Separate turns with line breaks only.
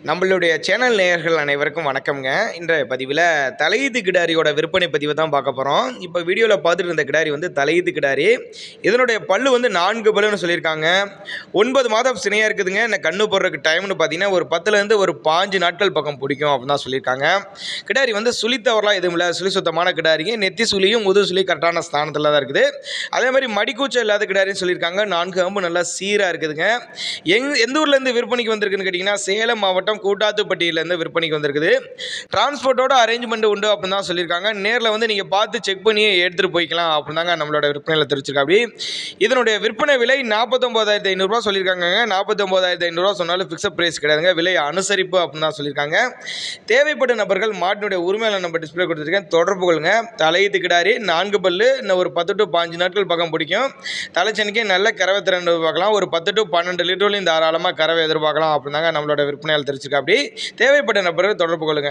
நம்மளுடைய சேனல் நேயர்கள் அனைவருக்கும் வணக்கம்ங்க. இன்றைய பதிவில் தலையீத்து கிடாரியோட விற்பனை பதிவை தான் பார்க்க போகிறோம். இப்போ வீடியோவில் பார்த்துட்டு இருந்த கிடாரி வந்து தலையீத்து கிடாரி. இதனுடைய பல்லு வந்து 4 பல்லுன்னு சொல்லியிருக்காங்க. 9 மாதம் சினையாக இருக்குதுங்க. இந்த கண்ணு போடுறதுக்கு டைம்னு பார்த்தீங்கன்னா ஒரு 10லேருந்து ஒரு 5 நாட்கள் பக்கம் பிடிக்கும் அப்படின்னு தான் சொல்லியிருக்காங்க. கிடாரி வந்து சுழித்தவரெலாம் எதுவும் இல்லை, சுழி சுத்தமான கிடாரிங்க. நெத்தி சுழியும் முது சுழி கரெக்டான ஸ்தானத்தில் தான் இருக்குது. அதே மாதிரி மடிக்கூச்சம் இல்லாத கிடாரின்னு சொல்லியிருக்காங்க. 4 அம்பு நல்லா சீராக இருக்குதுங்க. எந்த ஊர்லேருந்து விற்பனைக்கு வந்திருக்குன்னு கேட்டிங்கன்னா சேலம் மாவட்டம் கூட்டாத்துப்பட்டியிலேருந்து விற்பனைக்கு வந்திருக்குது. டிரான்ஸ்போர்ட்டோட அரேஞ்ச்மெண்ட் உண்டு அப்படின்னு தான் சொல்லியிருக்காங்க. நேரில் வந்து நீங்கள் பார்த்து செக் பண்ணி எடுத்துகிட்டு போய்க்கலாம் அப்படின்னு தாங்க நம்மளோட விற்பனையில் தெரிவிச்சிருக்காப்படி. இதனுடைய விற்பனை விலை 49,500 சொல்லியிருக்காங்க. 49,500 சொன்னாலும் ஃபிக்ஸட் ப்ரைஸ் கிடையாதுங்க, விலை அனுசரிப்பு அப்படின்னு தான் சொல்லியிருக்காங்க. தேவைப்பட்ட நபர்கள் மாட்டினுடைய உரிமையாளர் நம்பர் டிஸ்பிளே கொடுத்துருக்கேன், தொடர்பு கொள்ளுங்க. தலையீத்து கிடாரி 4 பல்லு, இன்னும் ஒரு 10 to 5 நாட்கள் பக்கம் பிடிக்கும். தலைச்சனிக்கே நல்ல கறவை திறன் எதிர்பார்க்கலாம். ஒரு 10 to 12 லிட்டர்லையும் தாராளமாக கறவை எதிர்பார்க்கலாம் அப்படின்னு தாங்க நம்மளோட விற்பனையால் தெரிவிச்சிருக்கா. அப்படி தேவைப்பட்ட நபர்கள் தொடர்பு கொள்ளுங்க.